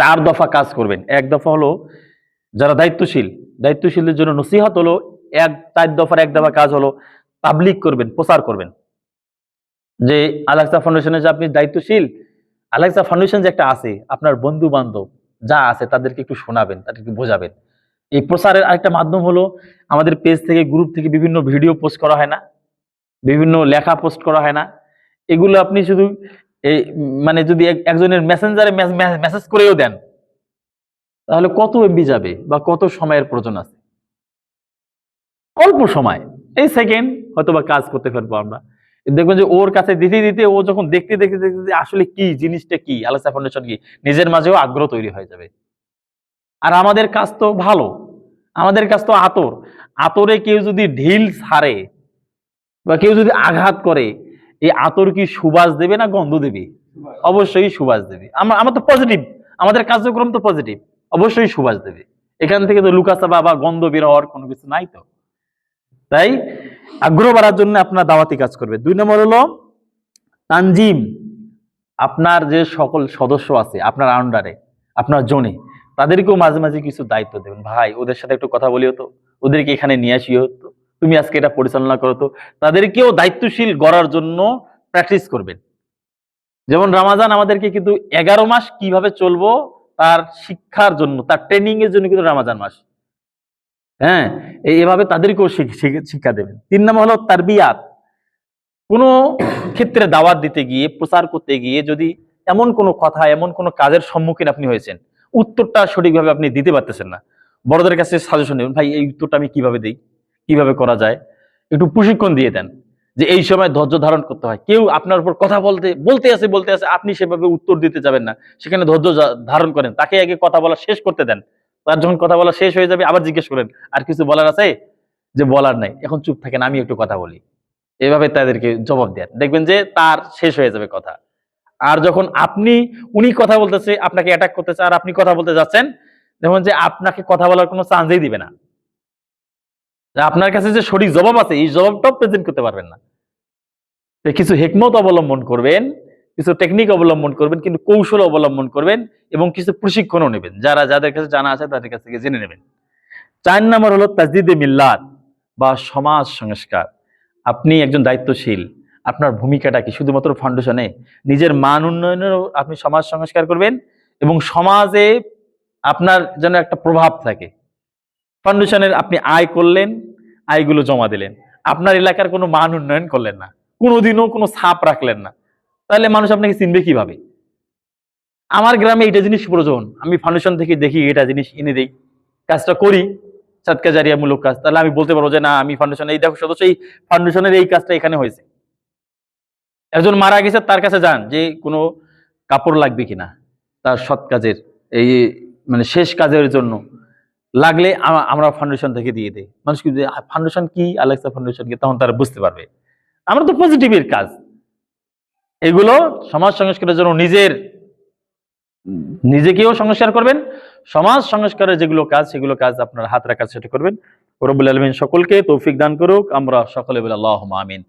4 দফা কাজ করবেন। 1 দফা হলো যারা দায়িত্বশীলদের জন্য নসিহত হলো 4 দফার 1 দফা কাজ হলো পাবলিক করবেন, প্রচার করবেন যে আল-আকসা ফাউন্ডেশনের যে আপনি দায়িত্বশীল, আল-আকসা ফাউন্ডেশন যে একটা আছে, আপনার বন্ধু বান্ধব যা আছে তাদেরকে একটু শোনাবেন, তাদেরকে বোঝাবেন। এই প্রচারের আরেকটা মাধ্যম হলো আমাদের পেজ থেকে, গ্রুপ থেকে বিভিন্ন ভিডিও পোস্ট করা হয় না, বিভিন্ন লেখা পোস্ট করা হয় না, এগুলো আপনি শুধু এই মানে যদি একজনের মেসেঞ্জারে মেসেজ করেও দেন তাহলে কত এমবি যাবে বা কত সময়ের প্রয়োজন আছে? অল্প সময়, এই সেকেন্ড হয়তো বা কাজ করতে পারবো আমরা। দেখবেন যে ওর কাছে দিতে দিতে ও যখন দেখতে দেখতে দেখতে আসলে কি জিনিসটা কি, আল-আকসা ফাউন্ডেশন কি, নিজের মাঝেও আগ্রহ তৈরি হয়ে যাবে। আর আমাদের কাজ তো ভালো, আমাদের কাজ তো আতরে কেউ যদি ঢিল ছাড়ে বা কেউ যদি আঘাত করে, এই আতর কি সুবাস দেবে না গন্ধ দেবে? অবশ্যই সুবাস দেবে। আমরা তো পজিটিভ, আমাদের কার্যক্রম তো পজিটিভ, অবশ্যই সুবাস দেবে। এখান থেকে তো লুকাচাপা বা গন্ধ বের হওয়ার কোনো কিছু নাই তো। তাই আগ্রহ বাড়ার জন্য আপনার দাওয়াতি কাজ করবে। 2 নম্বর হলো তানজিম। আপনার যে সকল সদস্য আছে আপনার আন্ডারে, আপনার জোনে, তাদেরকেও মাঝে মাঝে কিছু দায়িত্ব দেবেন। ভাই ওদের সাথে একটু কথা বলিও তো, ওদেরকে এখানে নিয়ে আসিও তো, তুমি আজকে এটা পরিচালনা করো তো। তাদেরকেও দায়িত্বশীল গড়ার জন্য প্র্যাকটিস করবেন। যেমন রমাজান আমাদেরকে কিন্তু 11 মাস কিভাবে চলবো তার শিক্ষার জন্য, তার ট্রেনিং এর জন্য কিন্তু রমাজান মাস। হ্যাঁ, এভাবে তাদেরকেও শিক্ষা দেবেন। 3 নম্বর হলো তারবিয়াত। কোনো ক্ষেত্রে দাওয়াত দিতে গিয়ে, প্রচার করতে গিয়ে যদি এমন কোনো কথা, এমন কোনো কাজের সম্মুখীন আপনি হয়েছেন, উত্তরটা সঠিকভাবে আপনি দিতে পারতেছেন না, বড়দের কাছে সাজেশন নেবেন, ভাই এই উত্তরটা আমি কিভাবে দিই, কিভাবে করা যায়, একটু প্রশিক্ষণ দিয়ে দেন যে এই সময় ধৈর্য ধারণ করতে হয়। কেউ আপনার উপর কথা বলতে আছে আপনি সেভাবে উত্তর দিতে যাবেন না, সেখানে ধৈর্য ধারণ করেন, তাকে আগে কথা বলা শেষ করতে দেন। তার যখন কথা বলা শেষ হয়ে যাবে আবার জিজ্ঞেস করেন আর কিছু বলার আছে, যে বলার নাই, এখন চুপ থাকেন, আমি একটু কথা বলি। এভাবে তাদেরকে জবাব দেন, দেখবেন যে তার শেষ হয়ে যাবে কথা। আর যখন উনি কথা বলতেছে, আপনাকে অ্যাটাক করতেছে, আর আপনি কথা বলতে যাচ্ছেন, দেখুন যে আপনাকে কথা বলার কোনো চান্সই দিবে না। আপনার কাছে যে সঠিক জবাব আছে, এই জবাবটাও প্রেজেন্ট করতে পারবেন না। কিছু হিকমত অবলম্বন করবেন, কিছু টেকনিক অবলম্বন করবেন, কিন্তু কৌশল অবলম্বন করবেন, এবং কিছু প্রশিক্ষণও নেবেন, যাদের কাছে জানা আছে তাদের কাছ থেকে জেনে নেবেন। 4 নম্বর হলো তাজদিদে মিল্লাত বা সমাজ সংস্কার। আপনি একজন দায়িত্বশীল, আপনার ভূমিকাটা কি শুধুমাত্র ফাউন্ডেশনে, নিজের মান উন্নয়নেরও আপনি সমাজ সংস্কার করবেন, এবং সমাজে আপনার যেন একটা প্রভাব থাকে। ফাউন্ডেশনের আপনি আয় করলেন, আয়গুলো জমা দিলেন, আপনার এলাকার কোনো মান উন্নয়ন করলেন না, কোনোদিনও কোনো ছাপ রাখলেন না, তাহলে মানুষ আপনাকে চিনবে কিভাবে? আমার গ্রামে এটা জিনিস প্রয়োজন, আমি ফাউন্ডেশন থেকে দেখি এটা জিনিস এনে দেই, কাজটা করি, সাদকা জারিয়ামূলক কাজ, তাহলে আমি বলতে পারবো যে না, আমি ফাউন্ডেশন, এই দেখো সদস্য, এই ফাউন্ডেশনের এই কাজটা এখানে হয়েছে। একজন মারা গেছে, তার কাছে যান যে কোনো কাপড় লাগবে কিনা তার সৎ কাজের, এই মানে শেষ কাজের জন্য, লাগলে আমরা ফাউন্ডেশন থেকে দিয়ে দেই। মানুষ কি ফাউন্ডেশন কি, আল-আকসা ফাউন্ডেশন কি, তখন তারা বুঝতে পারবে আমরা তো পজিটিভের কাজ। এগুলো সমাজ সংস্কারের জন্য নিজেকেও সংস্কার করবেন, সমাজ সংস্কারের যেগুলো কাজ সেগুলো কাজ আপনার হাত রাখার চেষ্টা করবেন। রব্বুল আলামিন সকলকে তৌফিক দান করুক, আমরা সকলে বলি আল্লাহুম্মা আমিন।